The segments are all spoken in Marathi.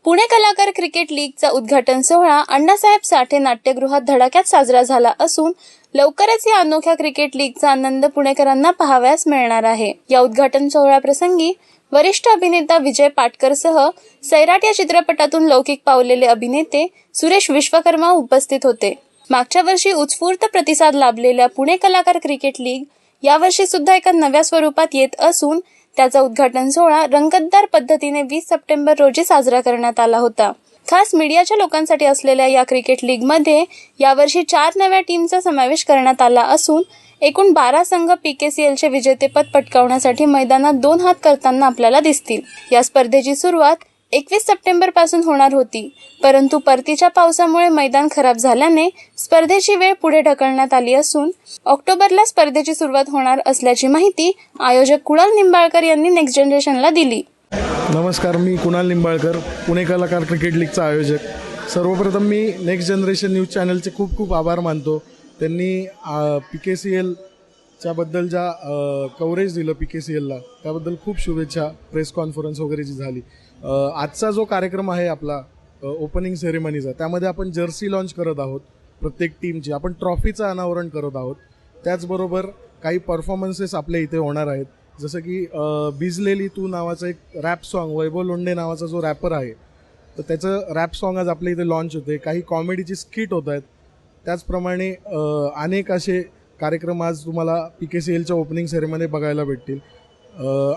पुणे कलाकार क्रिकेट लीगचा उद्घाटन सोहळा अण्णासाहेब साठे नाट्यगृहात धडाक्यात साजरा झाला असून लवकरच या अनोख्या क्रिकेट लीगचा आनंद पुणेकरांना पाहावयास मिळणार आहे। या उद्घाटन सोहळ्याप्रसंगी वरिष्ठ अभिनेता विजय पाटकरसह सैराट या चित्रपटातून लौकिक पावलेले अभिनेते सुरेश विश्वकर्मा उपस्थित होते। मागच्या वर्षी उत्स्फूर्त प्रतिसाद लाभलेल्या पुणे कलाकार क्रिकेट लीग यावर्षी सुद्धा एका नव्या स्वरूपात येत असून त्याचा उद्घाटन सोहळा रंगतदार पद्धतीने 20 सप्टेंबर रोजी साजरा करण्यात आला होता। खास मीडियाच्या लोकांसाठी असलेल्या या क्रिकेट लीगमध्ये यावर्षी 4 नव्या टीमचा समावेश करण्यात आला असून एकूण 12 संघ पीकेसीएलचे विजेतेपद पटकावण्यासाठी मैदानात 2 हात करताना आपल्याला दिसतील। या स्पर्धेची सुरुवात 21 सप्टेंबर पासून होणार होती, परंतु परतीच्या पावसामुळे मैदान खराब झाल्याने स्पर्धेची वेळ पुढे ढकलण्यात आली असून ऑक्टोबरला स्पर्धेची सुरुवात होणार असल्याची माहिती आयोजक कुणाल निंबाळकर यांनी नेक्स्ट जनरेशनला दिली। नमस्कार, मी कुणाल निंबाळकर, पुणे कलाकार क्रिकेट लीगचा आयोजक। सर्वप्रथम मी नेक्स्ट जनरेशन न्यूज चॅनलचे खूप खूप आभार मानतो। त्यांनी PKCL बद्दल ज्या कव्हरेज दिलं PKCLला त्याबद्दल खूप शुभेच्छा। प्रेस कॉन्फरन्स वगैरे जी झाली, आजचा जो कार्यक्रम आहे आपला ओपनिंग सेरेमनीचा, त्यामध्ये आपण जर्सी लॉन्च करत आहोत प्रत्येक टीमची, आपण ट्रॉफीचं अनावरण करत आहोत। त्याचबरोबर काही परफॉर्मन्सेस आपल्या इथे होणार आहेत, जसं की भिजलेली तू नावाचं एक रॅप सॉन्ग, वैभव लोंढे नावाचा जो रॅपर आहे तर त्याचं रॅप सॉन्ग आज आपल्या इथे लॉन्च होते। काही कॉमेडीची स्किट होत आहेत। त्याचप्रमाणे अनेक असे कार्यक्रम आज तुम्हाला PKCLच्या ओपनिंग सेरेमनी बघायला भेटतील।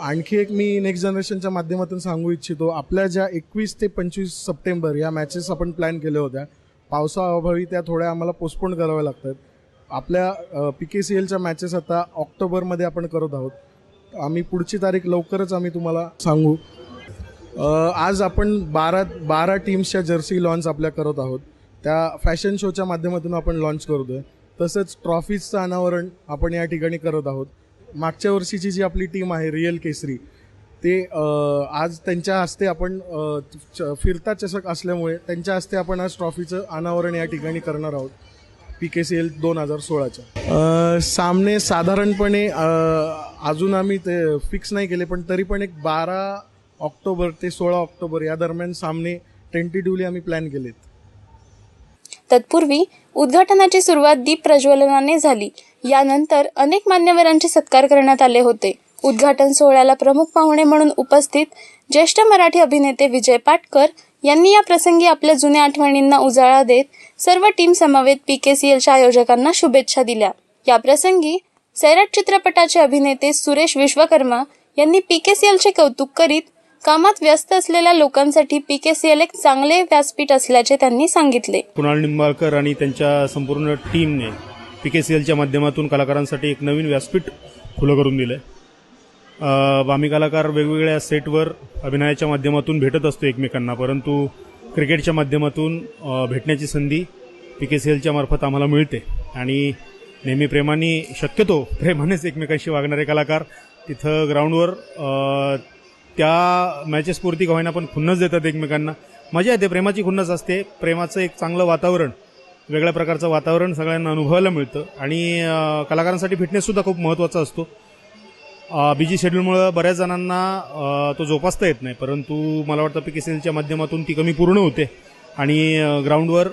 आणखी एक मी नेक्स्ट जनरेशनच्या माध्यमातून सांगू इच्छितो, आपल्या ज्या 21 ते 25 सप्टेंबर या मॅचेस आपण प्लॅन केल्या होत्या, पावसाअभावी त्या थोड्या आम्हाला पोस्टपोन कराव्या लागतात। आपल्या PKCLच्या मॅचेस आता ऑक्टोबरमध्ये आपण करत आहोत। आम्ही पुढची तारीख लवकरच आम्ही तुम्हाला सांगू। आज आपण 12 टीम्सच्या जर्सी लॉन्च आपल्या करत आहोत, त्या फॅशन शोच्या माध्यमातून आपण लॉन्च करतोय। तसंच ट्रॉफीजचं अनावरण आपण या ठिकाणी करत आहोत। मागच्या वर्षीची जी आपली टीम आहे रिअल केसरी, ते आज त्यांच्या हस्ते आपण फिरता चषक असल्यामुळे त्यांच्या हस्ते आपण आज ट्रॉफीचं अनावरण या ठिकाणी करणार आहोत PKCL 2016च्या। सामने साधारणपणे अजून आम्ही ते फिक्स नाही केले, पण तरी पण एक 12 ऑक्टोबर ते 16 ऑक्टोबर या दरम्यान सामने टेंटेटिव्हली आम्ही प्लॅन केलेत। तत्पूर्वी उद्घाटनाची सुरुवात दीप प्रज्वलनाने झाली। यानंतर अनेक मान्यवरांचे सत्कार करण्यात आले होते। उद्घाटन सोहळ्याला प्रमुख पाहुणे म्हणून उपस्थित ज्येष्ठ मराठी अभिनेते विजय पाटकर यांनी या प्रसंगी आपल्या जुन्या आठवणींना उजाळा देत सर्व टीम समवेत PKCLच्या आयोजकांना शुभेच्छा दिल्या। या प्रसंगी सैराट चित्रपटाचे अभिनेते सुरेश विश्वकर्मा यांनी PKCLचे कौतुक करीत कामात व्यस्त असलेल्या लोकांसाठी PKCL एक चांगले व्यासपीठ असल्याचे त्यांनी सांगितले। कुणाल निंबाळकर आणि त्यांच्या संपूर्ण टीमने PKCLच्या माध्यमातून कलाकारांसाठी एक नवीन व्यासपीठ खुलं करून दिलं आहे। आम्ही कलाकार वेगवेगळ्या सेटवर अभिनयाच्या माध्यमातून भेटत असतो एकमेकांना, परंतु क्रिकेटच्या माध्यमातून भेटण्याची संधी PKCLच्या मार्फत आम्हाला मिळते आणि नेहमी शक्यतो प्रेमानेच एकमेकांशी वागणारे कलाकार तिथं ग्राउंडवर त्या मॅचेसपुरती होईना पण खुन्नस देतात एकमेकांना। मजा येते, प्रेमाची खुन्नस असते। प्रेमाचं एक चांगलं वातावरण, वेगळ्या प्रकारचं वातावरण सगळ्यांना अनुभवायला मिळतं आणि कलाकारांसाठी फिटनेससुद्धा खूप महत्त्वाचा असतो। बिजी शेड्यूलमुळे बऱ्याच जणांना तो जोपासता येत नाही, परंतु मला वाटतं PKCLच्या माध्यमातून ती कमी पूर्ण होते आणि ग्राउंडवर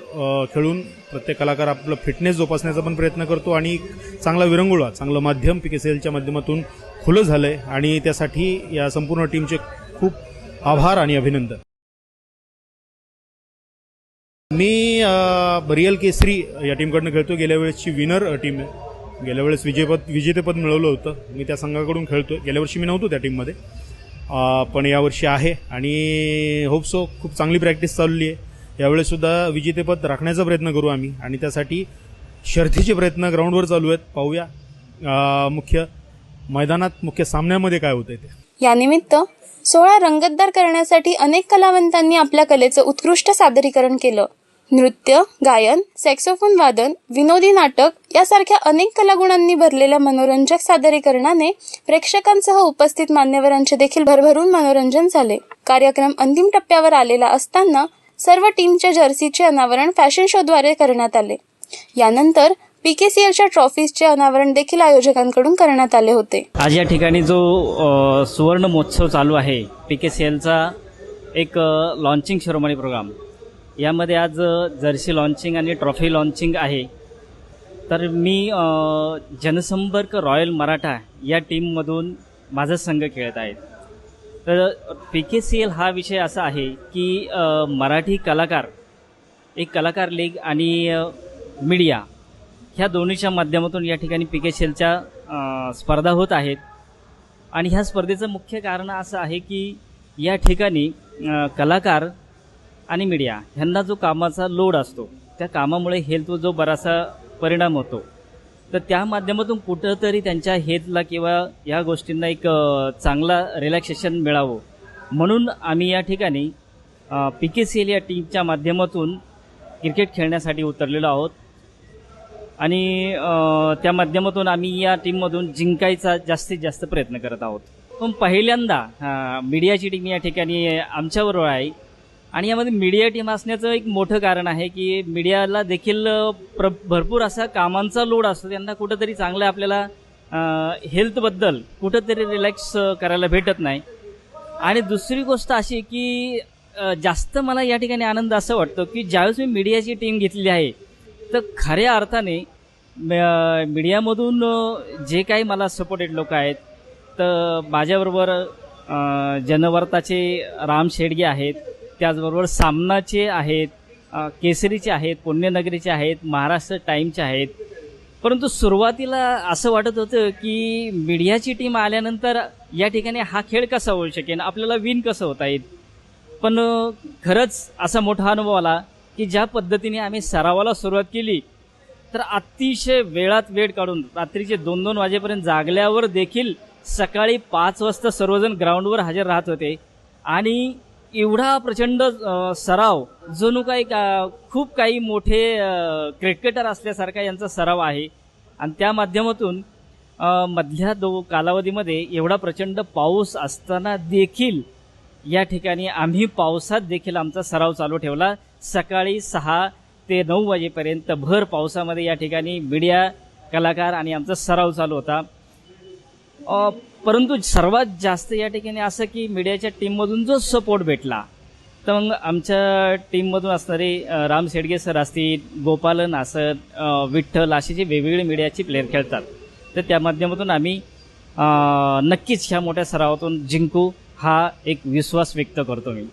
खेळून प्रत्येक कलाकार आपलं फिटनेस जोपासण्याचा पण प्रयत्न करतो आणि चांगला विरंगुळा, चांगलं माध्यम PKCLच्या माध्यमातून खुलं झालंय आणि त्यासाठी या संपूर्ण टीमचे खूप आभार आणि अभिनंदन। मी रिअल केसरी या टीमकडनं खेळतो। गेल्या वेळेसची विनर टीम आहे, गेल्या वेळेस विजेतेपद मिळवलं होतं। मी त्या संघाकडून खेळतोय। गेल्या वर्षी मी नव्हतो त्या टीममध्ये, पण यावर्षी आहे आणि होप सो खूप चांगली प्रॅक्टिस चालली आहे। यावेळेस सुद्धा विजेतेपद राखण्याचा प्रयत्न करू आम्ही आणि त्यासाठी शर्थीचे प्रयत्न ग्राउंडवर चालू आहेत। पाहूया मुख्य मैदानात मुख्य सामन्यामध्ये काय होतंय ते। यानिमित्त सोहळा रंगतदार करण्यासाठी अनेक कलावंतांनी आपल्या कलेचं उत्कृष्ट सादरीकरण केलं। नृत्य, गायन, सॅक्सोफोन वादन, विनोदी नाटक यासारख्या अनेक कलागुणांनी भरलेल्या मनोरंजक सादरीकरणाने प्रेक्षकांसह उपस्थित मान्यवरांचे देखील भरभरून मनोरंजन झाले। कार्यक्रम अंतिम टप्प्यावर आलेला असताना सर्व टीमच्या जर्सीचे अनावरण फॅशन शोद्वारे करण्यात आले। यानंतर PKCLच्या ट्रॉफीजचे अनावरण देखील आयोजकांकडून करण्यात आले होते। आज या ठिकाणी जो सुवर्ण महोत्सव चालू आहे PKCLचा, एक लॉन्चिंग सेरेमनी प्रोग्राम. यामध्ये आज जर्सी लॉन्चिंग आणि ट्रॉफी लॉन्चिंग आहे. तर मी जनसंपर्क रॉयल मराठा या टीममधून माझा संघ खेळत आहे. तर PKCL हा विषय असा आहे की मराठी कलाकार, एक कलाकार लीग आणि मीडिया ह्या दोन्हीच्या माध्यमातून या ठिकाणी PKCLच्या स्पर्धा होत आहेत. आणि ह्या स्पर्धेचं मुख्य कारण असं आहे की या ठिकाणी कलाकार आणि मीडिया ह्यांना जो कामाचा लोड असतो त्या कामामुळे हेल्थवर जो बराचसा परिणाम होतो, तर त्या माध्यमातून कुठंतरी त्यांच्या हेल्थला किंवा या गोष्टींना एक चांगला रिलॅक्सेशन मिळावं म्हणून आम्ही या ठिकाणी PKCL या टीमच्या माध्यमातून क्रिकेट खेळण्यासाठी उतरलेलो आहोत. आणि त्या माध्यमातून आम्ही या टीममधून जिंकायचा जास्तीत जास्त प्रयत्न करत आहोत. पण पहिल्यांदा मीडियाची टीम या ठिकाणी आमच्याबरोबर आहे. आणि यामध्ये मीडिया टीम असण्याचं एक मोठं कारण आहे की मीडियाला देखील भरपूर असा कामांचा लोड असतो. त्यांना कुठंतरी चांगलं आपल्याला हेल्थबद्दल कुठंतरी रिलॅक्स करायला भेटत नाही. आणि दुसरी गोष्ट अशी की जास्त मला या ठिकाणी आनंद असं वाटतो की ज्यावेळेस मी मीडियाची टीम घेतलेली आहे तर खऱ्या अर्थाने मीडियामधून जे काही मला सपोर्टेड लोक आहेत, तर माझ्याबरोबर जनवार्ताचे राम शेडगे आहेत, त्याचबरोबर सामनाचे आहेत, केसरीचे आहेत, पुण्यनगरीचे आहेत, महाराष्ट्र टाईमचे आहेत. परंतु सुरुवातीला असं वाटत होतं की मीडियाची टीम आल्यानंतर या ठिकाणी हा खेळ कसा होऊ शकेल, आपल्याला विन कसं होता येईल. पण खरंच असा मोठा अनुभव आला की ज्या पद्धतीने आम्ही सरावाला सुरुवात केली तर अतिशय वेळात वेळ काढून रात्रीचे 2-2 वाजेपर्यंत जागल्यावर देखील सकाळी 5 वाजता सर्वजण ग्राउंडवर हजर राहत होते. आणि एवढा प्रचंड सराव जणू काही खूप काही मोठे क्रिकेटर असल्यासारखा यांचा सराव आहे. आणि त्या माध्यमातून मधल्या कालावधीमध्ये एवढा प्रचंड पाऊस असताना देखील या ठिकाणी आम्ही पावसात देखील आमचा सराव चालू ठेवला. सकाळी 6 ते 9 वाजेपर्यंत भर पावसामध्ये या ठिकाणी मीडिया, कलाकार आणि आमचा सराव चालू होता. परंतु सर्वात जास्त या ठिकाणी असं की मीडियाच्या टीममधून जो सपोर्ट भेटला, तर मग आमच्या टीममधून असणारे राम शेडगे सर असतील, गोपालन असत, विठ्ठल असे जे वेगवेगळे मीडियाचे प्लेयर खेळतात, तर त्या माध्यमातून आम्ही नक्कीच ह्या मोठ्या सरावातून जिंकू हा एक विश्वास व्यक्त करतो मी.